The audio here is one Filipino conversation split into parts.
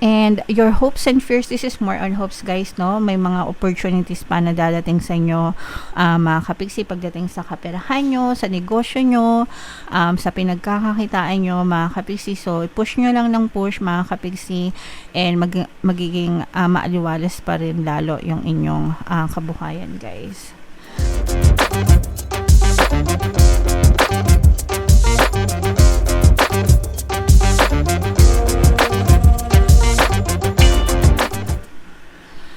And your hopes and fears, this is more on hopes guys, no? May mga opportunities pa na dadating sa inyo, mga kapiksi, pagdating sa kaperahan nyo, sa negosyo nyo, sa pinagkakakitaan nyo, mga kapiksi. So, push nyo lang ng push, mga kapiksi, and magiging maaliwalas pa rin lalo yung inyong kabuhayan, guys.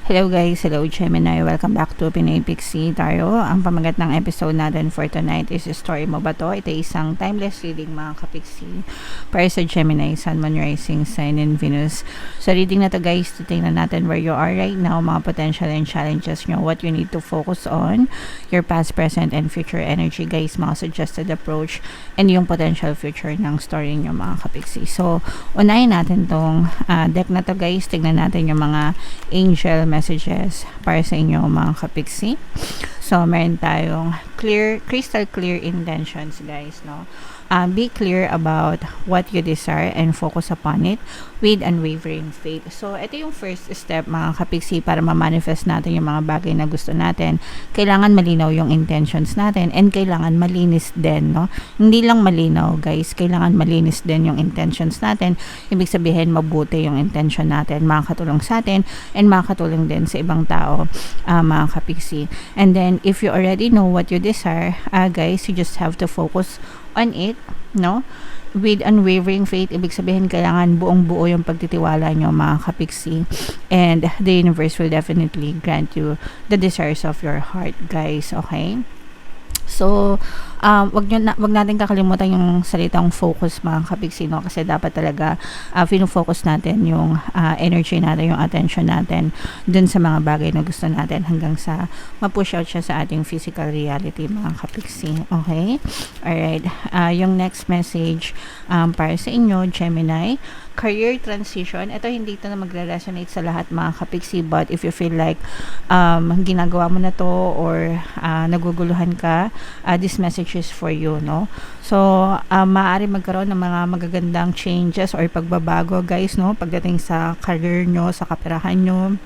Hello guys, hello Gemini, welcome back to Pinay Pixie Tarot. Ang pamagat ng episode natin for tonight is Story Mo Ba To? Ito isang timeless reading mga kapixie para sa Gemini, Sun, Moon, Rising, Sign, and Venus. Sa reading na to guys, titingnan natin where you are right now, mga potential and challenges nyo, what you need to focus on, your past, present, and future energy guys, mga suggested approach, and yung potential future ng story nyo mga kapixie. So, unahin natin tong deck na to guys, tignan natin yung mga angel messages para sa inyo mga kapixie. So, meron tayong crystal clear intentions guys, no? Be clear about what you desire and focus upon it with unwavering faith. So, ito yung first step mga kapixie para ma-manifest natin yung mga bagay na gusto natin. Kailangan malinaw yung intentions natin and kailangan malinis din, no? Hindi lang malinaw guys, kailangan malinis din yung intentions natin. Ibig sabihin, mabuti yung intention natin, makakatulong sa atin and makakatulong din sa ibang tao, mga kapixie. And then, if you already know what you desire, guys, you just have to focus on it, no? With unwavering faith, ibig sabihin kailangan buong-buo yung pagtitiwala nyo mga kapixie, and the universe will definitely grant you the desires of your heart guys, okay? So, wag natin kakalimutan yung salitang focus mga kapixie, no? Kasi dapat talaga fino-focus natin yung energy natin, yung attention natin dun sa mga bagay na gusto natin hanggang sa ma-push out siya sa ating physical reality mga kapixie, okay? Alright, yung next message para sa inyo, Gemini, career transition. Ito hindi ito na magre-resonate sa lahat mga kapixie, but if you feel like ginagawa mo na to or naguguluhan ka, this message is for you, no? So, maaari magkaroon ng mga magagandang changes or pagbabago guys, no? Pagdating sa career nyo, sa kaperahan nyo,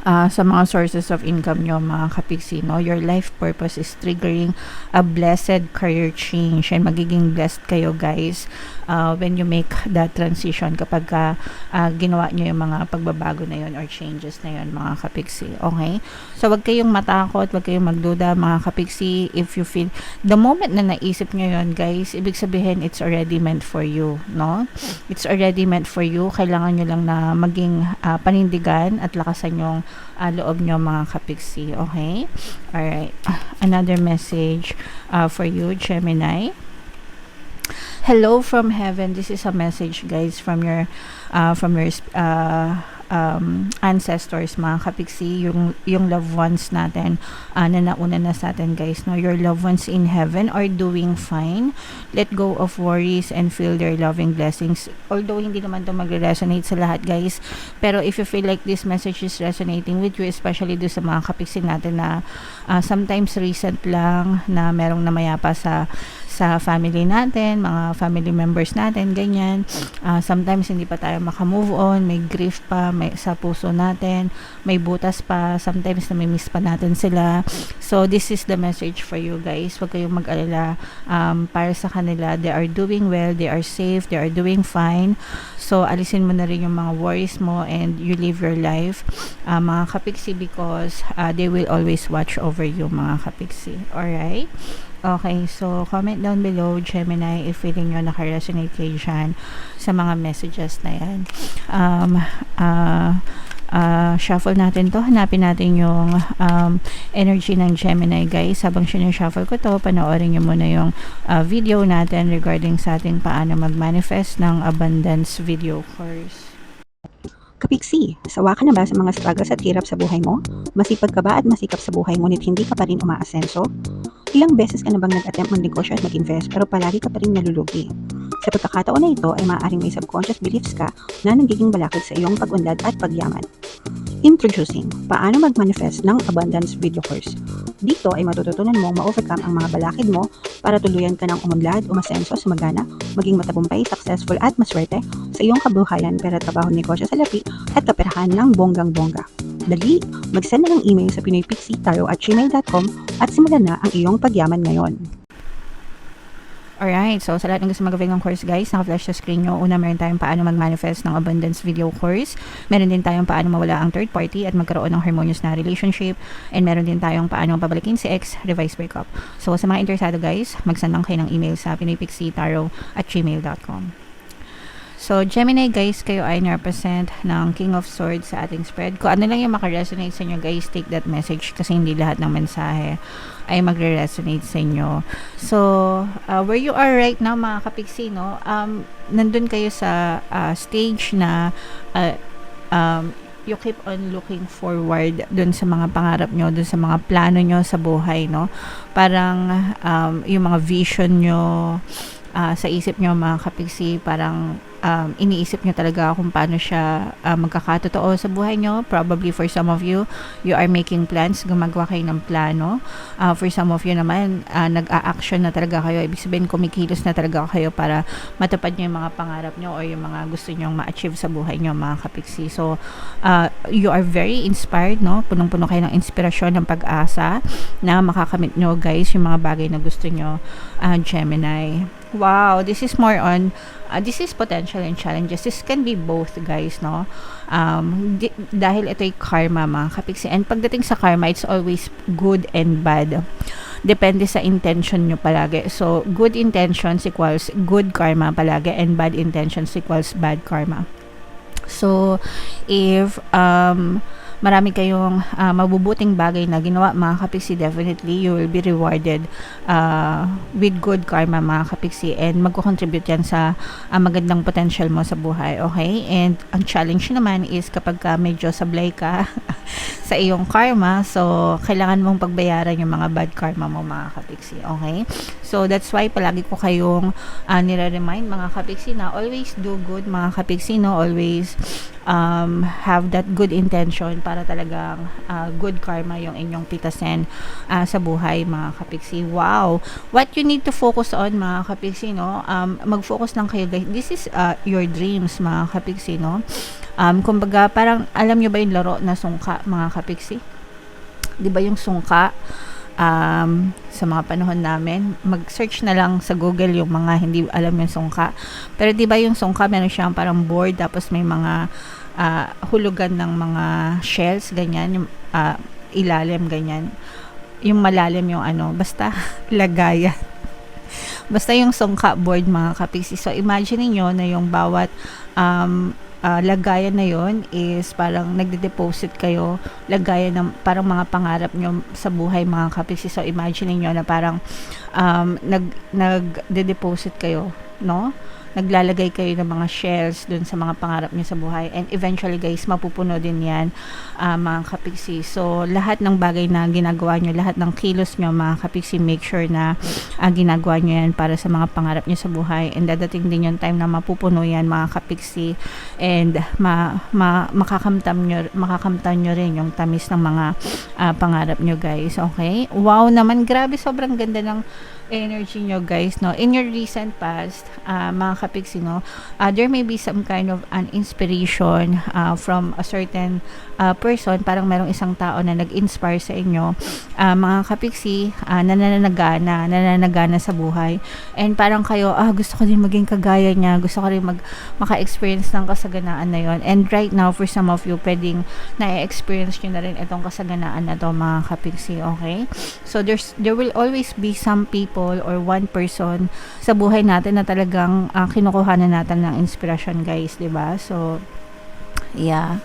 sa mga sources of income nyo mga kapixie, no? Your life purpose is triggering a blessed career change and magiging blessed kayo guys when you make that transition kapag ginawa nyo yung mga pagbabago na yun or changes na yun mga kapixie, okay? So wag kayong matakot, wag kayong magduda mga kapixie. If you feel, the moment na naisip nyo yun guys, ibig sabihin it's already meant for you, no? It's already meant for you. Kailangan nyo lang na maging panindigan at lakasan yung loob nyo mga kapixie, okay? Alright, another message for you Gemini. Hello from heaven. This is a message guys from your ancestors mga kapixie, yung loved ones natin na nauna na sa atin guys, no? Your loved ones in heaven are doing fine. Let go of worries and feel their loving blessings. Although hindi naman to magre-resonate sa lahat guys, pero if you feel like this message is resonating with you, especially do sa mga kapixie natin na sometimes recent lang na merong namayapa sa family natin, mga family members natin, ganyan. Sometimes hindi pa tayo makamove on, may grief pa, may sa puso natin, may butas pa, sometimes namimiss pa natin sila. So, this is the message for you guys. Huwag kayong mag-alala para sa kanila. They are doing well, they are safe, they are doing fine. So, alisin mo na rin yung mga worries mo and you live your life, mga kapixie, because they will always watch over you, mga kapixie. Alright? Okay, so comment down below Gemini if feeling nyo naka-resonate kayo dyan sa mga messages na yan. Shuffle natin to. Hanapin natin yung energy ng Gemini guys. Habang sinushuffle ko to, panoorin nyo muna yung video natin regarding sa ating paano mag-manifest ng abundance video course. Kapixie, sawa ka na ba sa mga struggles at hirap sa buhay mo? Masipag ka ba at masikap sa buhay ngunit hindi ka pa rin umaasenso? Ilang beses ka na bang nag-attempt magnegosyo at mag-invest pero palagi ka pa rin nalulugi? Sa pagkakataon na ito ay maaaring may subconscious beliefs ka na nagiging balakid sa iyong pag-unlad at pagyaman. Introducing, paano mag-manifest ng abundance video course. Dito ay matututunan mong ma-overcome ang mga balakid mo para tuluyan ka ng umunlad, umasenso, sumagana, maging matagumpay, successful at maswerte sa iyong kabuhayan, pera, trabaho, negosyo, salapi at kaperahan ng bonggang-bongga. Dali, mag-send na ng email sa pinoypixietaro@gmail.com at simulan na ang iyong pagyaman ngayon. Alright, so sa lahat ng gusto mag-avail ng course guys, naka-flash sa screen nyo. Una, meron tayong paano mag-manifest ng abundance video course. Meron din tayong paano mawala ang third party at magkaroon ng harmonious na relationship. And meron din tayong paano pabalikin si ex, revise breakup. So sa mga interesado guys, mag-send lang kayo ng email sa pinoypixietaro@gmail.com. So, Gemini guys, kayo ay na-represent ng King of Swords sa ating spread. Kung ano lang yung makaresonate sa inyo guys, take that message kasi hindi lahat ng mensahe ay magre-resonate sa inyo. So, where you are right now mga kapiksi, no? Nandun kayo sa stage na you keep on looking forward dun sa mga pangarap nyo, dun sa mga plano nyo sa buhay, no? Parang yung mga vision nyo sa isip nyo mga kapiksi, parang iniisip nyo talaga kung paano siya magkakatotoo sa buhay nyo. Probably for some of you, you are making plans, gumagawa kayo ng plano. For some of you naman, nag-a-action na talaga kayo. Ibig sabihin, kumikilos na talaga kayo para matupad nyo yung mga pangarap nyo or yung mga gusto nyo ma-achieve sa buhay nyo mga kapiksi. So, you are very inspired, no? Punong-puno kayo ng inspirasyon, ng pag-asa na makakamit nyo guys yung mga bagay na gusto nyo, Gemini. Wow, this is more on this is potential and challenges. This can be both guys, no? Dahil ito ay karma mga kapiksi. And pagdating sa karma, it's always good and bad. Depende sa intention nyo palagi. So, good intentions equals good karma palagi and bad intentions equals bad karma. So, if marami kayong mabubuting bagay na ginawa mga kapiksi, definitely you will be rewarded with good karma mga kapiksi, and magko-contribute yan sa magandang potential mo sa buhay, okay? And ang challenge naman is kapag medyo sablay ka sa iyong karma, so kailangan mong pagbayaran yung mga bad karma mo mga kapiksi, okay? So that's why palagi ko kayong nire-remind mga kapiksi na always do good mga kapiksi, no? Always have that good intention para talagang good karma yung inyong pitasin sa buhay mga kapiksi. Wow! What you need to focus on mga kapiksi, no? Mag-focus lang kayo guys. This is your dreams mga kapiksi, no? Kumbaga parang alam nyo ba yung laro na sungka mga kapiksi? Di ba yung sungka? Sa mga panahon namin, mag-search na lang sa Google yung mga hindi alam yung sungka. Pero di ba yung sungka, meron siyang parang board, tapos may mga hulugan ng mga shells, ganyan, yung ilalim, ganyan. Yung malalim yung basta lagayan. Basta yung sungka board mga kapiksi. So, imagine niyo na yung bawat lagayan na yon is parang nagde-deposit kayo, lagayan ng parang mga pangarap nyo sa buhay mga kapiksi. So imagine niyo na parang nagde-deposit kayo, no? Naglalagay kayo ng mga shells dun sa mga pangarap niyo sa buhay, and eventually guys mapupuno din yan mga kapiksi. So lahat ng bagay na ginagawa nyo, lahat ng kilos nyo mga kapiksi, make sure na ginagawa nyo yan para sa mga pangarap nyo sa buhay, and dadating din yung time na mapupuno yan mga kapiksi, and makakamtan nyo rin yung tamis ng mga pangarap nyo guys, okay? Wow naman, grabe, sobrang ganda ng energy nyo guys, no? In your recent past mga kapiksi, no, there may be some kind of an inspiration from a certain person. Parang merong isang tao na nag-inspire sa inyo mga kapiksi, nananagana sa buhay, and parang kayo, gusto ko din maging kagaya niya, gusto ko rin maka-experience ng kasaganaan na yon. And right now for some of you, pwedeng na-experience nyo na rin itong kasaganaan na to mga kapiksi, okay? So there will always be some people or one person sa buhay natin na talagang kinukuhanan natin ng inspirasyon guys, diba? So yeah.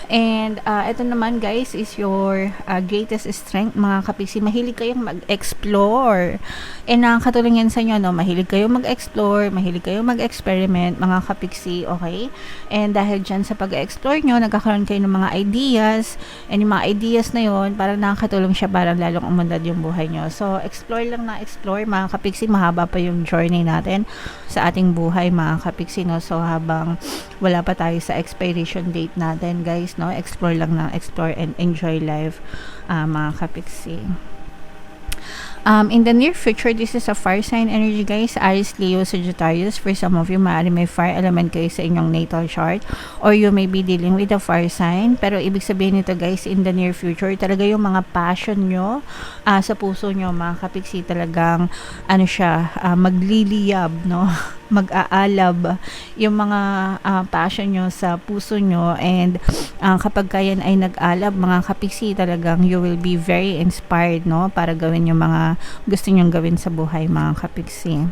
And ito naman guys is your greatest strength mga kapiksi. Mahilig kayong mag-explore, and nakakatulong yan sa inyo, no? Mahilig kayong mag-explore, mahilig kayong mag-experiment mga kapiksi, okay? And dahil dyan sa pag-explore nyo, nagkakaroon kayo ng mga ideas, and yung mga ideas na yon parang nakakatulong siya para lalong umandad yung buhay nyo. So explore lang na explore mga kapiksi. Mahaba pa yung journey natin sa ating buhay mga kapiksi, no? So habang wala pa tayo sa expiration date natin guys, no, explore lang ng explore and enjoy life mga kapiksi. In the near future, this is a fire sign energy, guys. Aries, Leo, Sagittarius. For some of you, maaari may fire element kayo sa inyong natal chart, or you may be dealing with a fire sign. Pero ibig sabihin nito, guys, in the near future, talaga yung mga passion nyo sa puso nyo, mga kapiksi, talagang magliliyab, no? Mag-aalab yung mga passion nyo sa puso nyo, and kapag kayan ay nag-alab, mga kapiksi, talagang you will be very inspired, no? Para gawin yung mga gusto nyong gawin sa buhay, mga kapiksi.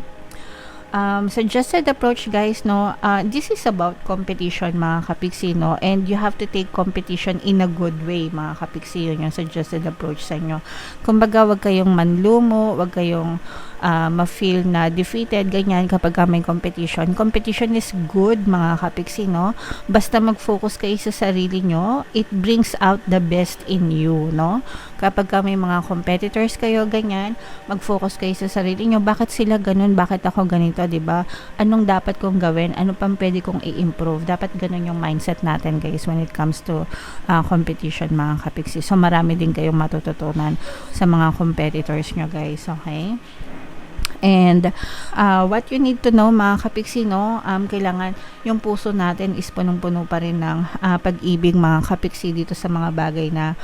Suggested approach, guys, no, this is about competition, mga kapiksi, no, and you have to take competition in a good way, mga kapiksi. Yun yung suggested approach sa inyo. Kumbaga, wag kayong manlumo, wag kayong ma-feel na defeated, ganyan, kapag may competition. Competition is good, mga kapiksi, no, basta mag-focus kayo sa sarili nyo, it brings out the best in you, no. Kapag may mga competitors kayo, ganyan, mag-focus kayo sa sarili nyo, bakit sila ganun, bakit ako ganito, 'di ba? Anong dapat kong gawin? Ano pang pwede kong i-improve? Dapat ganun yung mindset natin, guys, when it comes to competition, mga kapiksi. So marami din kayong matututunan sa mga competitors nyo, guys, okay? And what you need to know, mga kapiksi, no, kailangan yung puso natin is punong-puno pa rin ng pag-ibig, mga kapiksi, dito sa mga bagay na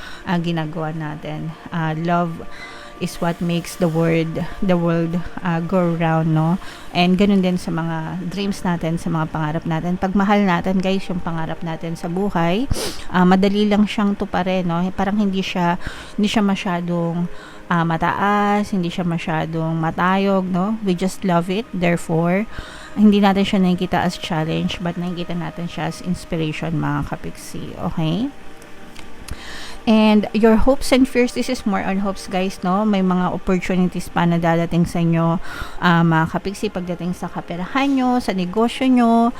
ginagawa natin. Love is what makes the world go round, no? And ganun din sa mga dreams natin, sa mga pangarap natin. Pag mahal natin, guys, yung pangarap natin sa buhay, madali lang siyang tuparin, no? Parang hindi siya masyadong mataas, hindi siya masyadong matayog, no? We just love it. Therefore, hindi natin siya nakikita as challenge, but nakikita natin siya as inspiration, mga kapiksi. Okay? And your hopes and fears, this is more on hopes, guys, no? May mga opportunities pa na dadating sa inyo, mga kapiksi, pagdating sa kaperahan nyo, sa negosyo nyo,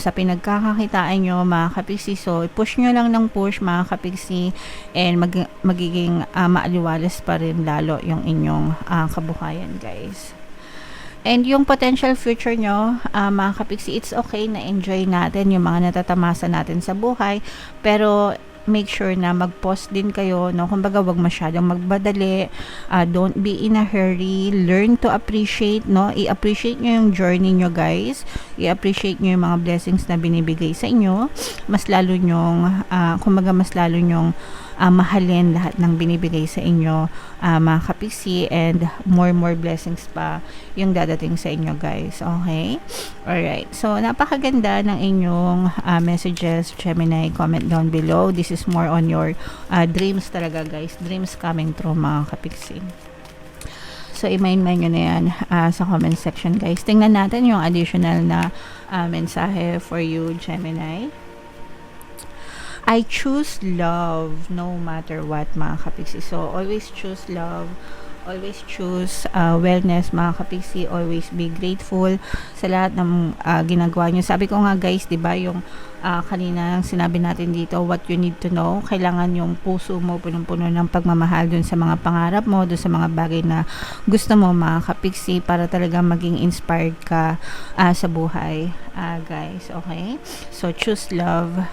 sa pinagkakakitaan nyo, mga kapiksi. So, push nyo lang ng push, mga kapiksi, and magiging maaliwalas pa rin lalo yung inyong kabuhayan, guys. And yung potential future nyo, mga kapiksi, it's okay na enjoy natin yung mga natatamasa natin sa buhay, pero make sure na mag-pause din kayo, no? Kumbaga, wag masyadong magbadali, don't be in a hurry, learn to appreciate, no? I-appreciate nyo yung journey nyo, guys. I-appreciate nyo yung mga blessings na binibigay sa inyo. Mas lalo nyong, mas lalo nyong mahalin lahat ng binibigay sa inyo, mga kapiksi, and more blessings pa yung dadating sa inyo, guys. Okay? Alright. So, napakaganda ng inyong messages, Gemini. Comment down below. This is more on your dreams talaga, guys. Dreams coming true, mga kapiksi. So, i-mind nyo na yan sa comment section, guys. Tingnan natin yung additional na mensahe for you, Gemini. I choose love no matter what, mga kapiksi. So, always choose love. Always choose wellness, mga kapiksi. Always be grateful sa lahat ng ginagawa nyo. Sabi ko nga, guys, diba, yung kanina sinabi natin dito, what you need to know, kailangan yung puso mo punong-puno ng pagmamahal dun sa mga pangarap mo, dun sa mga bagay na gusto mo, mga kapiksi, para talaga maging inspired ka sa buhay, guys. Okay? So, choose love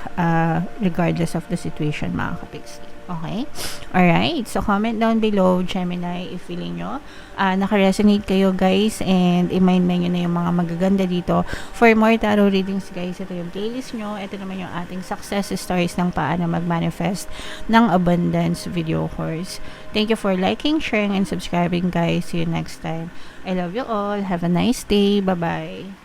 regardless of the situation, mga kapiksi. Okay? Alright. So, comment down below, Gemini, if feeling nyo naka-resonate kayo, guys, and i-mind nyo na yung mga magaganda dito. For more tarot readings, guys, ito yung playlist nyo. Ito naman yung ating success stories ng paano mag-manifest ng abundance video course. Thank you for liking, sharing, and subscribing, guys. See you next time. I love you all. Have a nice day. Bye-bye.